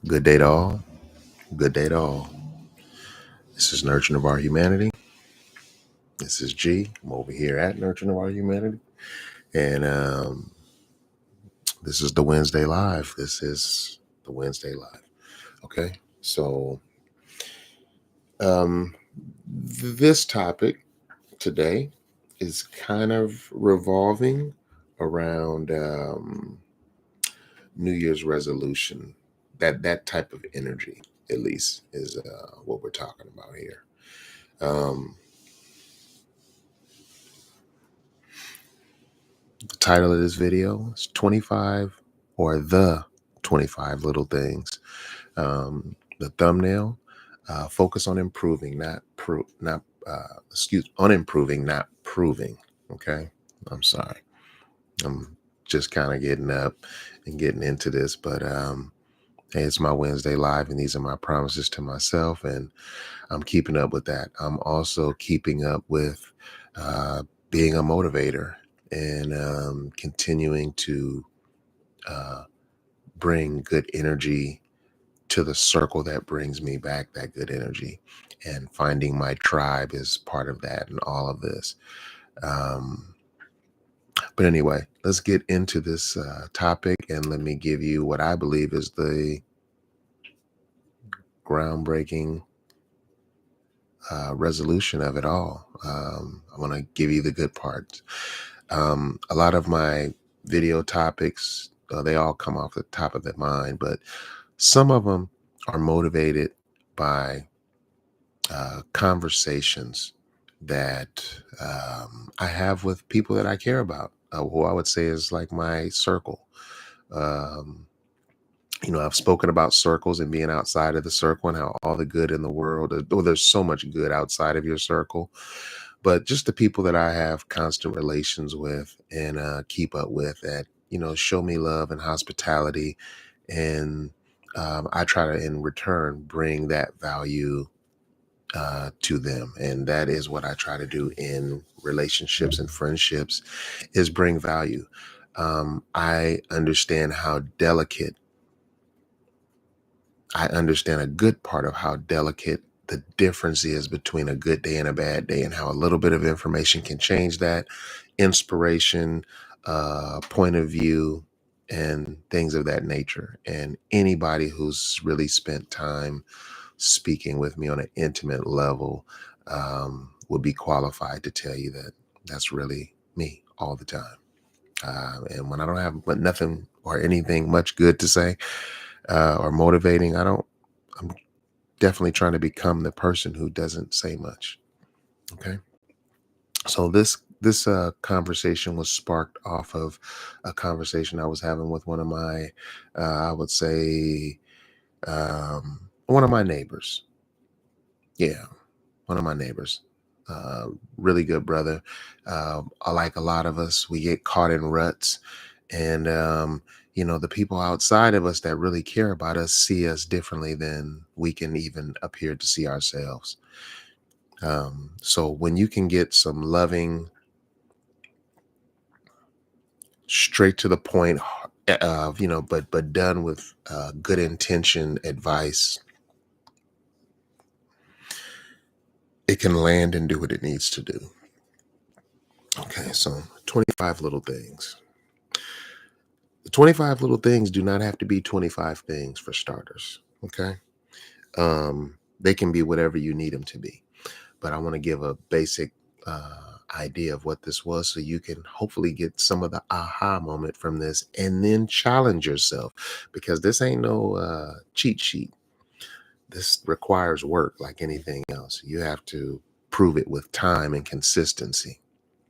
Good day to all. Good day to all. This is Nurturing of Our Humanity. This is G. I'm over here at Nurturing of Our Humanity. And this is the Wednesday Live. This is the Wednesday Live. Okay. So this topic today is kind of revolving around New Year's resolution. That type of energy, at least, is what we're talking about here. The title of this video is 25 or the 25 little things. The thumbnail, focus on improving, on improving, not proving. Okay. I'm sorry. I'm just kind of getting up and getting into this, but hey, it's my Wednesday Live and these are my promises to myself, and I'm keeping up with that. I'm also keeping up with being a motivator and continuing to bring good energy to the circle that brings me back that good energy. And finding my tribe is part of that and all of this. But anyway, let's get into this topic, and let me give you what I believe is the groundbreaking resolution of it all. I want to give you the good parts. A lot of my video topics, they all come off the top of the mind, but some of them are motivated by conversations that I have with people that I care about, who I would say is like my circle. Um, I've spoken about circles and being outside of the circle and how all the good in the world, there's so much good outside of your circle, but just the people that I have constant relations with and keep up with that, show me love and hospitality. And I try to, in return, bring that value to them. And that is what I try to do in relationships and friendships, is bring value. I understand a good part of how delicate the difference is between a good day and a bad day, and how a little bit of information can change that inspiration, point of view, and things of that nature. And anybody who's really spent time speaking with me on an intimate level would be qualified to tell you that that's really me all the time. And when I don't have but nothing or anything much good to say or motivating, I'm definitely trying to become the person who doesn't say much. Okay. So this conversation was sparked off of a conversation I was having with one of my, I would say, one of my neighbors. Yeah, one of my neighbors. Really good brother. Like a lot of us, we get caught in ruts, and the people outside of us that really care about us see us differently than we can even appear to see ourselves. So when you can get some loving, straight to the point of, but done with good intention advice, it can land and do what it needs to do. Okay, so 25 little things. The 25 little things do not have to be 25 things, for starters. Okay. They can be whatever you need them to be. But I want to give a basic idea of what this was, so you can hopefully get some of the aha moment from this, and then challenge yourself, because this ain't no cheat sheet. This requires work like anything else. You have to prove it with time and consistency.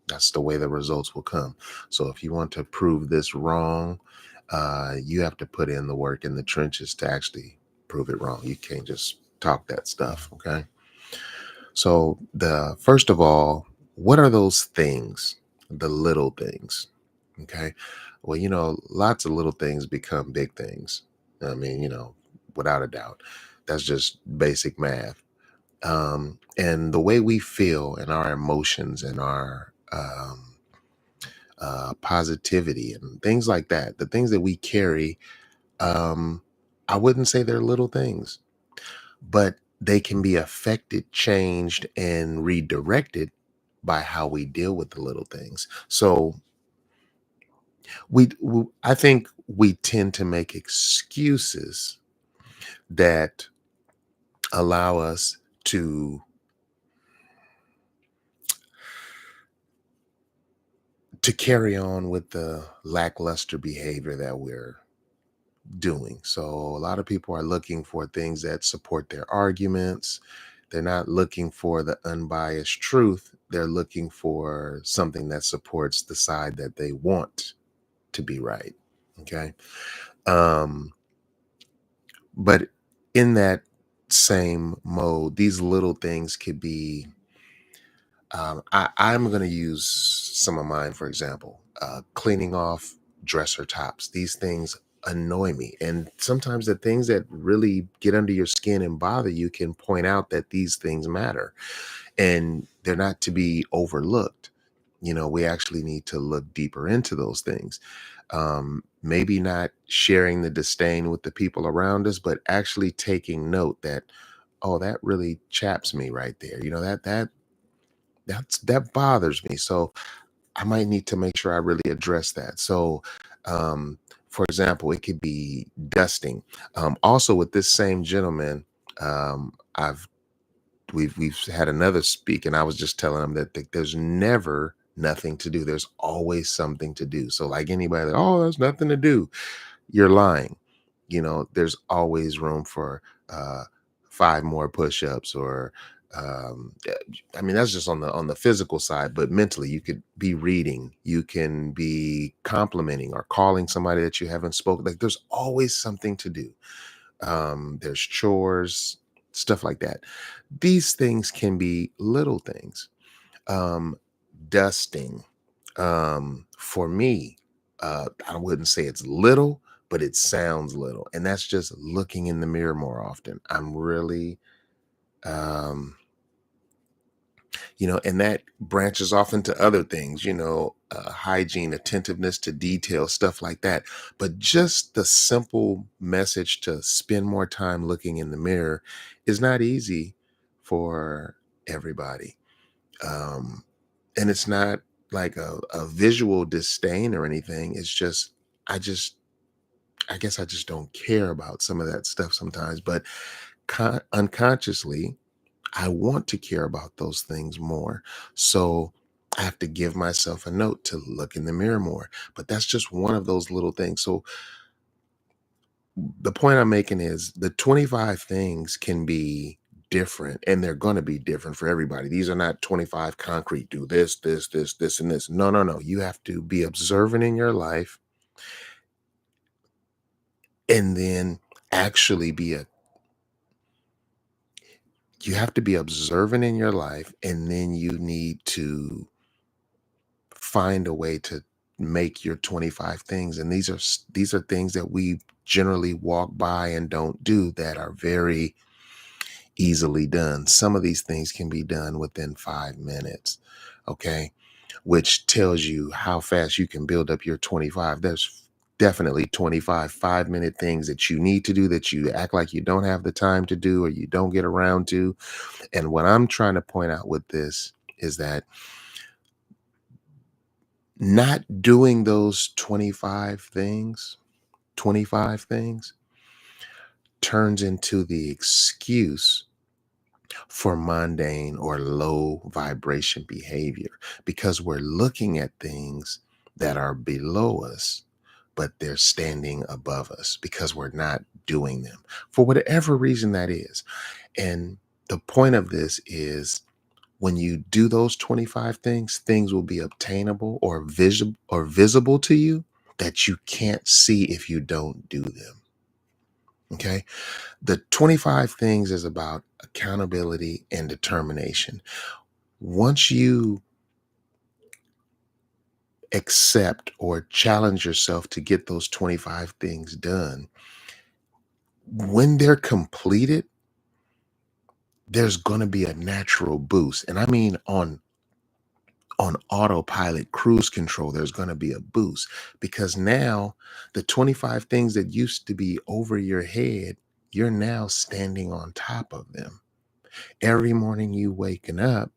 That's the way the results will come. So if you want to prove this wrong, you have to put in the work in the trenches to actually prove it wrong. You can't just talk that stuff. Okay. So first of all, what are those things? The little things. Okay. Well, lots of little things become big things. I mean, without a doubt, that's just basic math. And the way we feel and our emotions and our positivity and things like that, the things that we carry, um, I wouldn't say they're little things, but they can be affected, changed, and redirected by how we deal with the little things. So I think we tend to make excuses that allow us to carry on with the lackluster behavior that we're doing. So a lot of people are looking for things that support their arguments. They're not looking for the unbiased truth. They're looking for something that supports the side that they want to be right. Okay. Um, but in that same mode, these little things could be, I'm going to use some of mine, for example, cleaning off dresser tops. These things annoy me. And sometimes the things that really get under your skin and bother you can point out that these things matter and they're not to be overlooked. We actually need to look deeper into those things. Maybe not sharing the disdain with the people around us, but actually taking note that, oh, that really chaps me right there. That bothers me. So I might need to make sure I really address that. So, for example, it could be dusting. Also, with this same gentleman, I've we've had another speak, and I was just telling him that there's never nothing to do. There's always something to do. So, like anybody, that, oh, there's nothing to do. You're lying. There's always room for uh, 5 more push-ups, or I mean, that's just on the physical side, but mentally, you could be reading, you can be complimenting or calling somebody that you haven't spoken. Like, there's always something to do. There's chores, stuff like that. These things can be little things. Um, Dusting. For me, I wouldn't say it's little, but it sounds little. And that's just looking in the mirror more often. I'm really, um, and that branches off into other things, hygiene, attentiveness to detail, stuff like that. But just the simple message to spend more time looking in the mirror is not easy for everybody. Um, and it's not like a visual disdain or anything. It's just, I just, I guess I just don't care about some of that stuff sometimes. But unconsciously, I want to care about those things more. So I have to give myself a note to look in the mirror more. But that's just one of those little things. So the point I'm making is the 25 things can be different, and they're going to be different for everybody. These are not 25 concrete, do this, and this. No, no, no. You have to be observant in your life and then actually you have to be observant in your life, and then you need to find a way to make your 25 things. And these are things that we generally walk by and don't do, that are very easily done. Some of these things can be done within 5 minutes. Okay. Which tells you how fast you can build up your 25. There's definitely 25 5-minute things that you need to do that you act like you don't have the time to do, or you don't get around to. And what I'm trying to point out with this is that not doing those 25 things turns into the excuse for mundane or low vibration behavior, because we're looking at things that are below us, but they're standing above us because we're not doing them for whatever reason that is. And the point of this is, when you do those 25 things, things will be obtainable or visible to you that you can't see if you don't do them. Okay. The 25 things is about accountability and determination. Once you accept or challenge yourself to get those 25 things done, when they're completed, there's going to be a natural boost. And I mean, on on autopilot cruise control, there's going to be a boost because now the 25 things that used to be over your head, you're now standing on top of them. Every morning you waking up,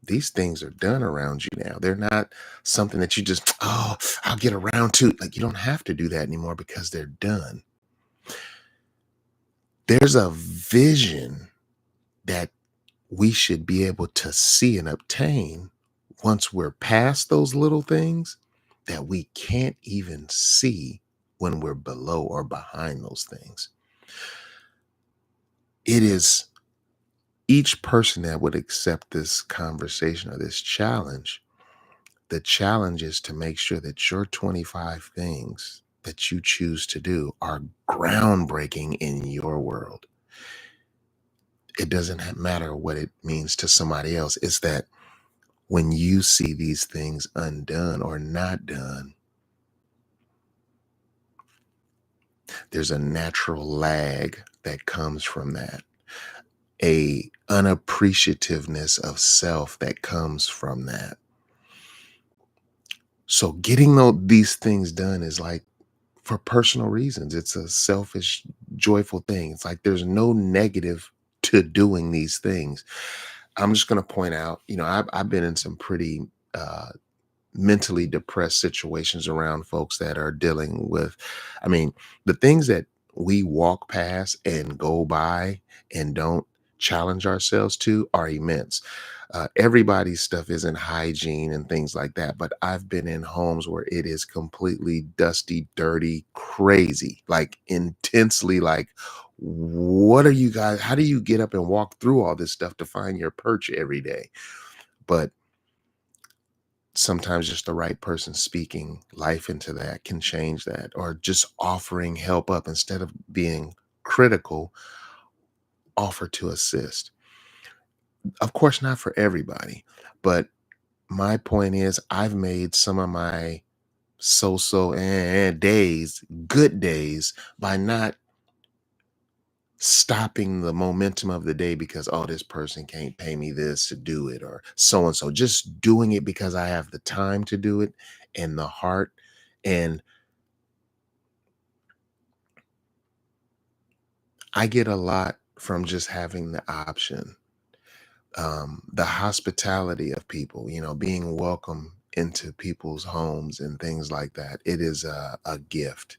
these things are done around you now. They're not something that you just, oh, I'll get around to. Like, you don't have to do that anymore because they're done. There's a vision that we should be able to see and obtain once we're past those little things that we can't even see when we're below or behind those things. It is each person that would accept this conversation or this challenge. The challenge is to make sure that your 25 things that you choose to do are groundbreaking in your world. It doesn't matter what it means to somebody else. It's that when you see these things undone or not done, there's a natural lag that comes from that, a unappreciativeness of self that comes from that. So getting these things done is like for personal reasons. It's a selfish, joyful thing. It's like there's no negative to doing these things. I'm just going to point out, I've been in some pretty uh, mentally depressed situations around folks that are dealing with, I mean, the things that we walk past and go by and don't challenge ourselves to are immense. Everybody's stuff isn't hygiene and things like that, but I've been in homes where it is completely dusty, dirty, crazy, like intensely like, what are you guys, how do you get up and walk through all this stuff to find your perch every day? But sometimes just the right person speaking life into that can change that, or just offering help up instead of being critical, offer to assist. Of course, not for everybody, but my point is I've made some of my so-so days, good days, by not stopping the momentum of the day because, oh, this person can't pay me this to do it, or so and so, just doing it because I have the time to do it and the heart. And I get a lot from just having the option, the hospitality of people, being welcome into people's homes and things like that. It is a gift.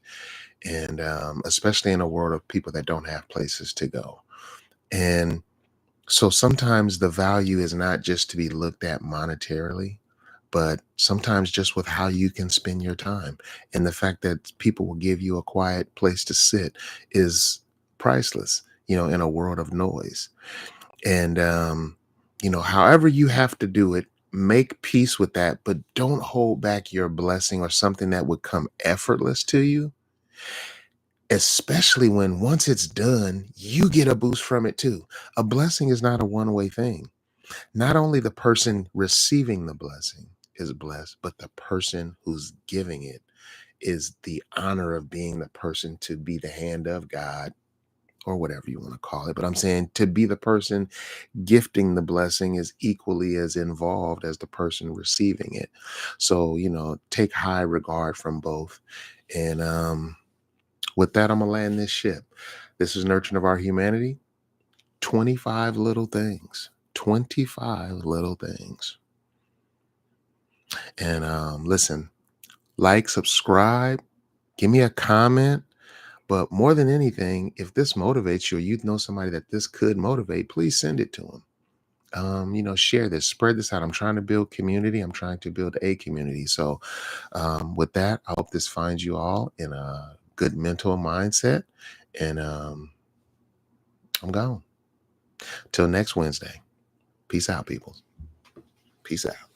And especially in a world of people that don't have places to go. And so sometimes the value is not just to be looked at monetarily, but sometimes just with how you can spend your time. And the fact that people will give you a quiet place to sit is priceless, in a world of noise. And, however you have to do it, make peace with that, but don't hold back your blessing or something that would come effortless to you, especially when once it's done, you get a boost from it too. A blessing is not a one-way thing. Not only the person receiving the blessing is blessed, but the person who's giving it is the honor of being the person to be the hand of God or whatever you want to call it. But I'm saying to be the person gifting the blessing is equally as involved as the person receiving it. So, take high regard from both. And with that, I'm going to land this ship. This is Nurturing of Our Humanity. 25 little things. 25 little things. And listen, like, subscribe, give me a comment. But more than anything, if this motivates you or you know somebody that this could motivate, please send it to them. Share this, spread this out. I'm trying to build community. I'm trying to build a community. So with that, I hope this finds you all in a good mental mindset. And I'm gone. Till next Wednesday. Peace out, people. Peace out.